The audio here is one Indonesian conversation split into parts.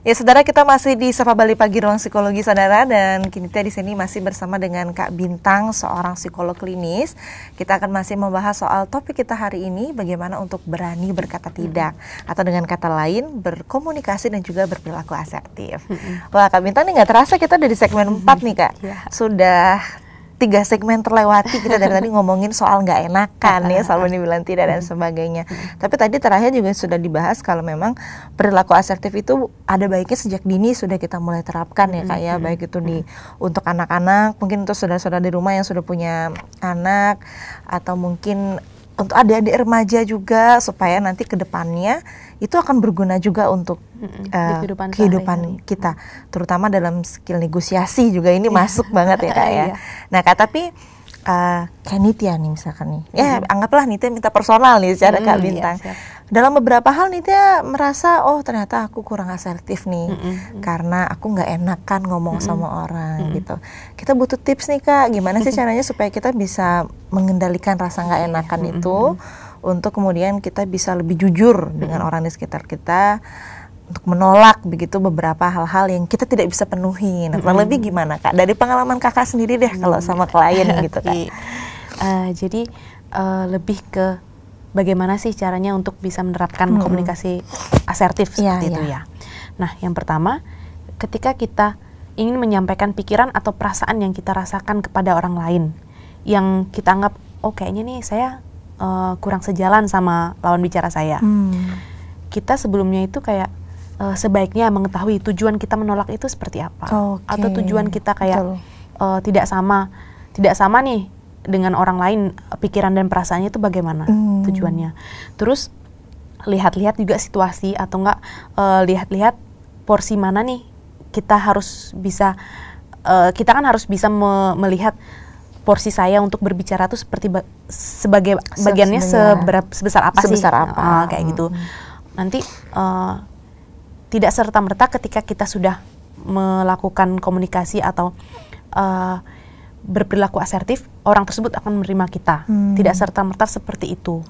Ya saudara, kita masih di Sapa Bali Pagi Ruang Psikologi saudara, dan kita di sini masih bersama dengan Kak Bintang, seorang psikolog klinis. Kita akan masih membahas soal topik kita hari ini, bagaimana untuk berani berkata tidak, atau dengan kata lain berkomunikasi dan juga berperilaku asertif. Wah Kak Bintang, nih nggak terasa kita udah di segmen 4 nih Kak. Sudah 3 segmen terlewati, kita dari tadi ngomongin soal nggak enakan ya, soal bilang tidak dan sebagainya. Tapi tadi terakhir juga sudah dibahas kalau memang perilaku asertif itu ada baiknya sejak dini sudah kita mulai terapkan ya Kak ya, baik itu untuk anak-anak, mungkin untuk saudara-saudara di rumah yang sudah punya anak, atau mungkin untuk adik-adik remaja juga, supaya nanti ke depannya itu akan berguna juga untuk kehidupan kita, terutama dalam skill negosiasi juga ini masuk banget ya Kak ya. Nah Kak, tapi kayak Nitya nih misalkan nih, ya anggaplah Nitya minta personal nih secara Kak Bintang. Dalam beberapa hal Nitya merasa, oh ternyata aku kurang asertif nih, karena aku nggak enakan ngomong sama orang gitu. Kita butuh tips nih Kak, gimana sih caranya supaya kita bisa mengendalikan rasa nggak enakan itu, untuk kemudian kita bisa lebih jujur dengan orang di sekitar kita, untuk menolak begitu beberapa hal-hal yang kita tidak bisa penuhi. Nah, kurang lebih gimana Kak? Dari pengalaman Kakak sendiri deh kalau sama klien gitu Kak. Jadi lebih ke bagaimana sih caranya untuk bisa menerapkan komunikasi asertif seperti itu ya. Nah, yang pertama, ketika kita ingin menyampaikan pikiran atau perasaan yang kita rasakan kepada orang lain, yang kita anggap, oh kayaknya nih saya kurang sejalan sama lawan bicara saya. Kita sebelumnya itu kayak sebaiknya mengetahui tujuan kita menolak itu seperti apa, atau tujuan kita kayak tidak sama nih dengan orang lain, pikiran dan perasaannya itu bagaimana tujuannya. Terus lihat-lihat juga situasi, atau enggak lihat-lihat porsi mana nih kita harus bisa, kita kan harus bisa melihat porsi saya untuk berbicara tuh sebagai bagiannya sebesar apa sih, kayak gitu. Nanti tidak serta-merta ketika kita sudah melakukan komunikasi atau berperilaku asertif, orang tersebut akan menerima kita. Tidak serta-merta seperti itu.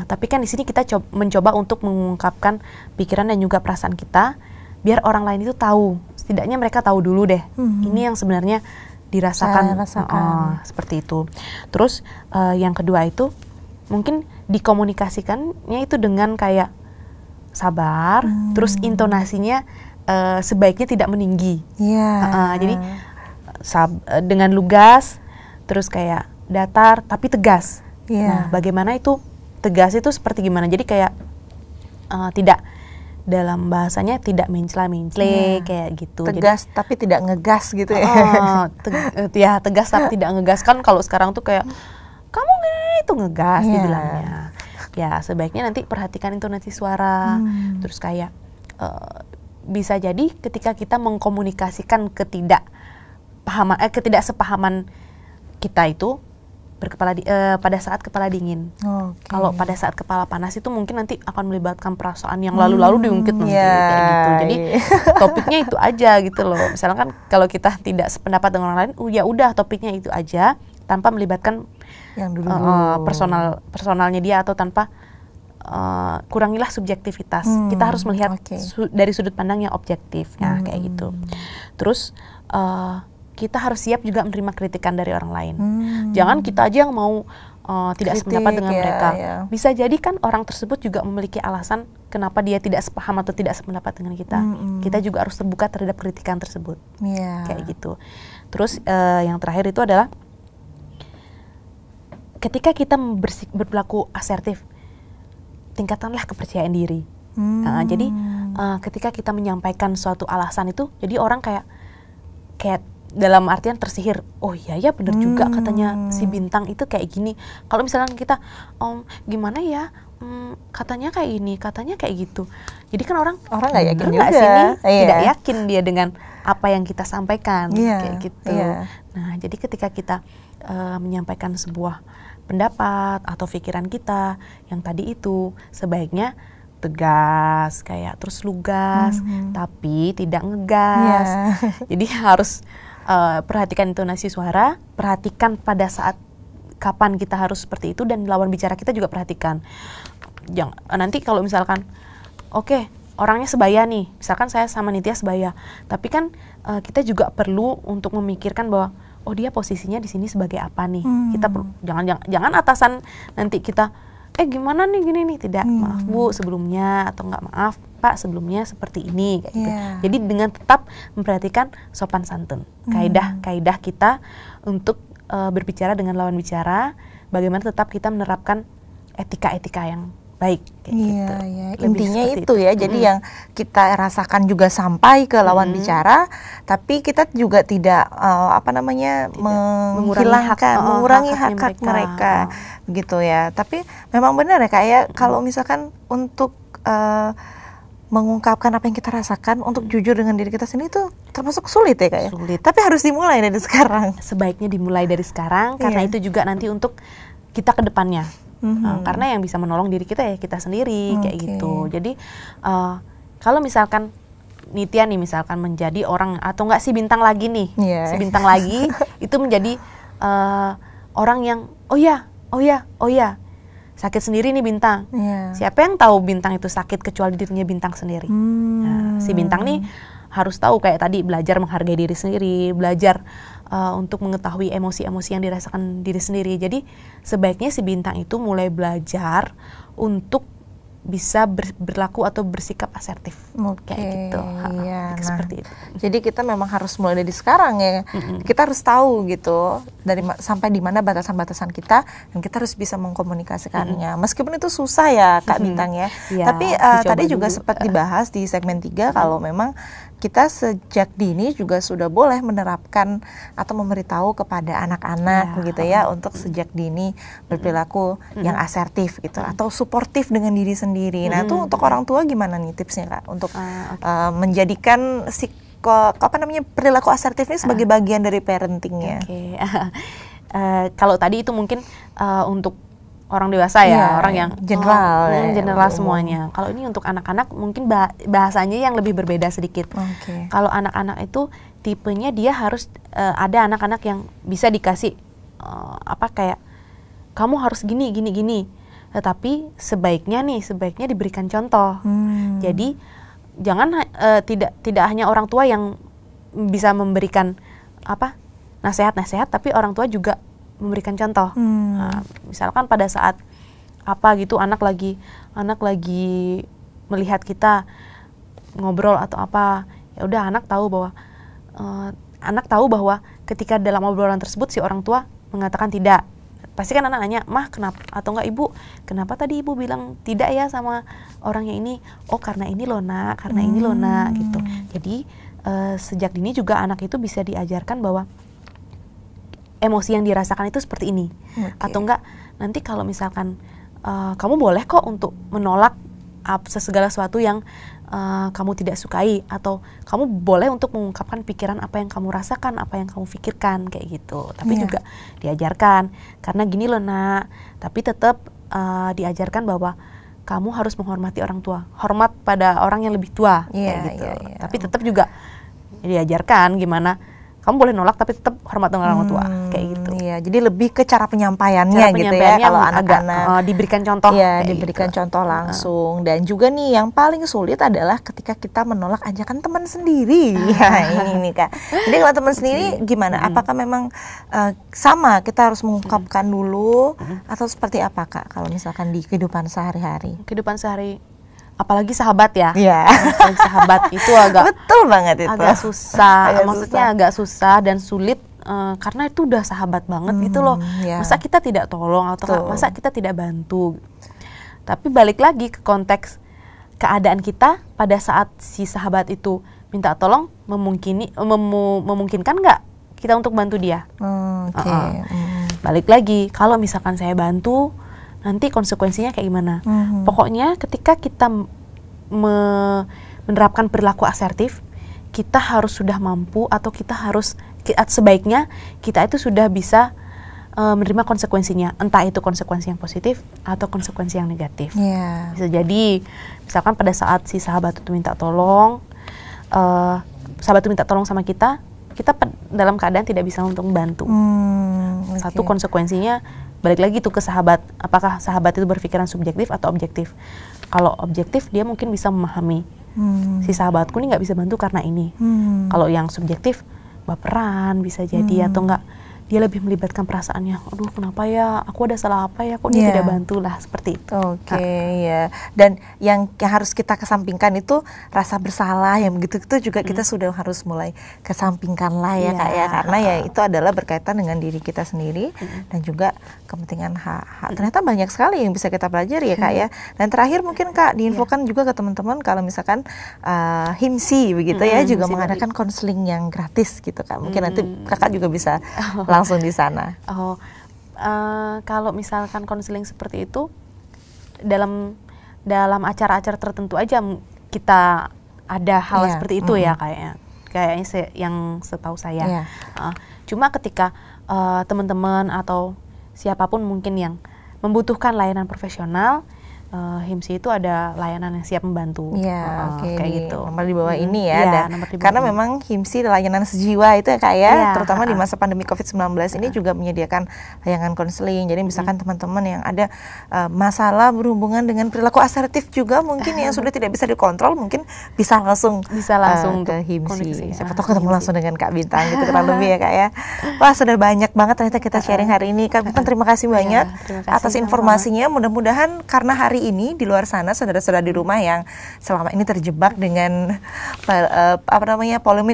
Tapi kan di sini kita mencoba untuk mengungkapkan pikiran dan juga perasaan kita, biar orang lain itu tahu. Setidaknya mereka tahu dulu deh, ini yang sebenarnya dirasakan. Seperti itu. Terus yang kedua itu mungkin dikomunikasikannya itu dengan kayak sabar, terus intonasinya sebaiknya tidak meninggi. Jadi dengan lugas, terus kayak datar tapi tegas. Nah, bagaimana itu tegas itu seperti gimana? Jadi kayak tidak, dalam bahasanya tidak mencela-mencela kayak gitu. Tegas tapi tidak ngegas gitu ya. Tegas tapi tidak ngegas, kan kalau sekarang tuh kayak kamu itu ngegas dibilangnya. Ya sebaiknya nanti perhatikan intonasi suara. Terus kayak bisa jadi ketika kita mengkomunikasikan ketidaksepahaman kita itu pada saat kepala dingin. Kalau pada saat kepala panas itu mungkin nanti akan melibatkan perasaan yang lalu-lalu diungkit nanti kayak gitu. Jadi topiknya itu aja gitu loh. Misalnya kan kalau kita tidak sependapat dengan orang lain, ya udah topiknya itu aja tanpa melibatkan yang personalnya dia, atau tanpa kurangilah subjektivitas. Kita harus melihat dari sudut pandang yang objektif. Nah, kayak gitu. Terus kita harus siap juga menerima kritikan dari orang lain. Jangan kita aja yang mau tidak sependapat dengan mereka. Bisa jadi kan orang tersebut juga memiliki alasan kenapa dia tidak sepaham atau tidak sependapat dengan kita. Kita juga harus terbuka terhadap kritikan tersebut. Kayak gitu. Terus yang terakhir itu adalah ketika kita berperilaku asertif, tingkatkanlah kepercayaan diri. Jadi ketika kita menyampaikan suatu alasan itu, jadi orang kayak dalam artian tersihir, oh iya ya bener juga katanya si Bintang itu kayak gini. Kalau misalnya kita gimana ya, katanya kayak gini, katanya kayak gitu, jadi kan orang nggak yakin juga, tidak yakin dia dengan apa yang kita sampaikan, kayak gitu. Nah, jadi ketika kita menyampaikan sebuah pendapat atau pikiran kita yang tadi itu, sebaiknya tegas, kayak terus lugas, tapi tidak ngegas. Jadi harus perhatikan intonasi suara, perhatikan pada saat kapan kita harus seperti itu, dan lawan bicara kita juga perhatikan. Nanti kalau misalkan, oke, orangnya sebaya nih, misalkan saya sama Nitya sebaya, tapi kan kita juga perlu untuk memikirkan bahwa oh dia posisinya di sini sebagai apa nih. Kita perlu, jangan atasan nanti kita gimana nih gini nih, tidak, maaf Bu sebelumnya, atau enggak maaf Pak sebelumnya seperti ini kayak gitu. Jadi dengan tetap memperhatikan sopan santun, kaidah kita untuk berbicara dengan lawan bicara, bagaimana tetap kita menerapkan etika-etika yang baik kayak gitu. Intinya itu ya. Jadi yang kita rasakan juga sampai ke lawan bicara, tapi kita juga tidak mengurangi hak mereka begitu ya. Tapi memang benar ya Kak ya, kalau misalkan untuk mengungkapkan apa yang kita rasakan, untuk jujur dengan diri kita sendiri itu termasuk sulit ya Kak ya. Sulit. Tapi harus dimulai dari sekarang. Sebaiknya dimulai dari sekarang, karena itu juga nanti untuk kita ke depannya. Karena yang bisa menolong diri kita ya kita sendiri kayak gitu. Jadi kalau misalkan Nitya nih misalkan menjadi orang, atau enggak si Bintang lagi nih, si Bintang lagi itu menjadi orang yang oh ya sakit sendiri nih Bintang. Siapa yang tahu Bintang itu sakit kecuali dirinya Bintang sendiri. Nah, si Bintang nih harus tahu kayak tadi, belajar menghargai diri sendiri, belajar untuk mengetahui emosi-emosi yang dirasakan diri sendiri. Jadi sebaiknya si Bintang itu mulai belajar untuk bisa berlaku atau bersikap asertif kayak gitu. Seperti itu. Jadi kita memang harus mulai dari sekarang ya. Kita harus tahu gitu sampai di mana batasan-batasan kita, dan kita harus bisa mengkomunikasikannya. Meskipun itu susah ya Kak Bintang ya. Tapi tadi juga sempat dibahas di segmen 3 kalau memang kita sejak dini juga sudah boleh menerapkan atau memberitahu kepada anak-anak begitu ya, untuk sejak dini berperilaku yang asertif gitu, atau suportif dengan diri sendiri. Nah, itu untuk orang tua gimana nih tipsnya Kak untuk menjadikan perilaku asertif ini sebagai bagian dari parentingnya? Kalau tadi itu mungkin untuk orang dewasa ya, orang yang general semuanya. Kalau ini untuk anak-anak mungkin bahasanya yang lebih berbeda sedikit. Kalau anak-anak itu tipenya dia harus ada anak-anak yang bisa dikasih kayak kamu harus gini. Tetapi sebaiknya diberikan contoh. Jadi jangan tidak hanya orang tua yang bisa memberikan nasihat-nasihat, tapi orang tua juga memberikan contoh. Nah, misalkan pada saat anak lagi melihat kita ngobrol atau apa, ya udah anak tahu bahwa ketika dalam obrolan tersebut si orang tua mengatakan tidak, pasti kan anak nanya, "Mah, kenapa?" Atau enggak, "Ibu, kenapa tadi Ibu bilang tidak ya sama orangnya ini?" "Oh, karena ini loh Nak, karena ini loh Nak," gitu. Jadi sejak dini juga anak itu bisa diajarkan bahwa emosi yang dirasakan itu seperti ini. Atau enggak, nanti kalau misalkan kamu boleh kok untuk menolak segala sesuatu yang kamu tidak sukai, atau kamu boleh untuk mengungkapkan pikiran apa yang kamu rasakan, apa yang kamu pikirkan kayak gitu. Tapi juga diajarkan, karena gini loh Nak, tapi tetap diajarkan bahwa kamu harus menghormati orang tua, hormat pada orang yang lebih tua kayak gitu. Tapi tetap juga diajarkan gimana kamu boleh nolak tapi tetap hormat dengan orang tua kayak gitu. Jadi lebih ke cara penyampaiannya gitu ya, kalau anak-anak diberikan contoh. Diberikan contoh langsung. Dan juga nih yang paling sulit adalah ketika kita menolak ajakan teman sendiri. Ini nih Kak. Jadi kalau teman sendiri gimana? Apakah memang sama kita harus mengungkapkan dulu, atau seperti apa Kak kalau misalkan di kehidupan sehari-hari? Kehidupan sehari, apalagi sahabat ya. Apalagi sahabat itu betul banget itu. Agak susah. Maksudnya agak susah dan sulit karena itu udah sahabat banget gitu loh. Masa kita tidak tolong, atau masa kita tidak bantu. Tapi balik lagi ke konteks keadaan kita pada saat si sahabat itu minta tolong, memungkinkan nggak kita untuk bantu dia? Balik lagi, kalau misalkan saya bantu, nanti konsekuensinya kayak gimana? Pokoknya ketika kita menerapkan perilaku asertif, kita harus sudah mampu, atau sebaiknya kita itu sudah bisa menerima konsekuensinya, entah itu konsekuensi yang positif atau konsekuensi yang negatif. Bisa jadi misalkan pada saat si sahabat itu minta tolong, sama kita dalam keadaan tidak bisa untuk membantu. Satu konsekuensinya balik lagi tuh ke sahabat, apakah sahabat itu berpikiran subjektif atau objektif. Kalau objektif, dia mungkin bisa memahami Si sahabatku ini nggak bisa bantu karena ini. Kalau yang subjektif, baperan bisa jadi, atau enggak dia lebih melibatkan perasaannya. Aduh, kenapa ya? Aku ada salah apa ya? Kok dia tidak bantu lah, seperti itu. Ya. Dan yang harus kita kesampingkan itu rasa bersalah, yang begitu itu juga kita sudah harus mulai kesampingkan lah ya Kak ya, karena ya itu adalah berkaitan dengan diri kita sendiri dan juga kepentingan hak. Ternyata banyak sekali yang bisa kita pelajari ya Kak ya. Dan terakhir mungkin Kak diinfokan juga ke teman-teman kalau misalkan HIMSI begitu ya juga mengadakan konseling yang gratis gitu Kak. Mungkin nanti Kakak juga bisa langsung di sana. Kalau misalkan konseling seperti itu dalam acara-acara tertentu aja kita ada hal seperti itu ya kayaknya yang setahu saya. Cuma ketika teman-teman atau siapapun mungkin yang membutuhkan layanan profesional, HIMSI itu ada layanan yang siap membantu. Kayak gitu. Nomor di bawah ini ya. Karena memang HIMSI layanan sejiwa itu ya Kak ya, terutama di masa pandemi COVID-19 ini juga menyediakan layanan konseling. Jadi misalkan teman-teman yang ada masalah berhubungan dengan perilaku asertif juga mungkin yang sudah tidak bisa dikontrol, mungkin bisa langsung ke HIMSI. Siapa tahu ketemu langsung dengan Kak Bintang gitu kurang lebih ya Kak ya. Wah, sudah banyak banget ternyata kita sharing hari ini. Kak Bintang terima kasih banyak atas informasinya. Mudah-mudahan karena hari ini di luar sana saudara-saudara di rumah yang selama ini terjebak dengan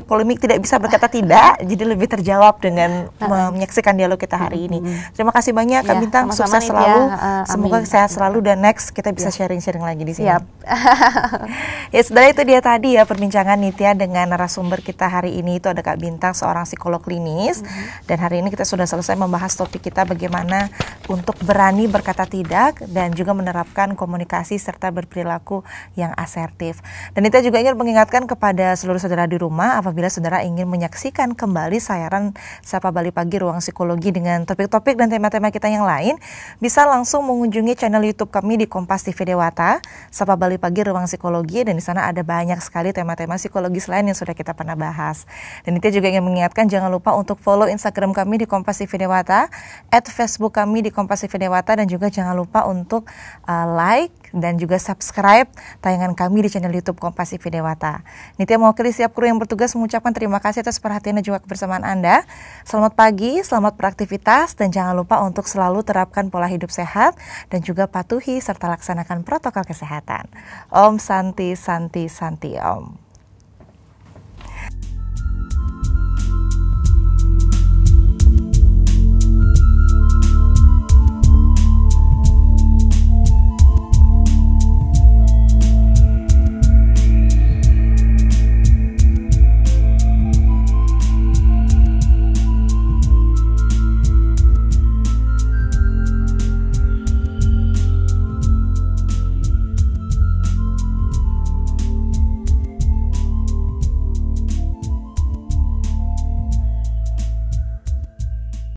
polemik tidak bisa berkata tidak, jadi lebih terjawab dengan menyaksikan dialog kita hari ini. Terima kasih banyak Kak Bintang, sukses selalu, semoga sehat selalu dan next kita bisa sharing-sharing lagi di sini. Ya saudara, itu dia tadi ya perbincangan Nitya dengan narasumber kita hari ini, itu ada Kak Bintang, seorang psikolog klinis. Dan hari ini kita sudah selesai membahas topik kita bagaimana untuk berani berkata tidak dan juga menerapkan komunikasi serta berperilaku yang asertif. Dan kita juga ingin mengingatkan kepada seluruh saudara di rumah, apabila saudara ingin menyaksikan kembali sayaran Sapa Bali Pagi Ruang Psikologi dengan topik-topik dan tema-tema kita yang lain, bisa langsung mengunjungi channel YouTube kami di Kompas TV Dewata, Sapa Bali Pagi Ruang Psikologi, dan di sana ada banyak sekali tema-tema psikologis lain yang sudah kita pernah bahas. Dan kita juga ingin mengingatkan jangan lupa untuk follow Instagram kami di Kompas TV Dewata, @Facebook kami di Kompas TV Dewata, dan juga jangan lupa untuk like dan juga subscribe tayangan kami di channel YouTube Kompas TV Dewata. Nitya mewakili setiap kru yang bertugas mengucapkan terima kasih atas perhatian dan juga kebersamaan Anda. Selamat pagi, selamat beraktivitas, dan jangan lupa untuk selalu terapkan pola hidup sehat dan juga patuhi serta laksanakan protokol kesehatan. Om Santi Santi Santi Om.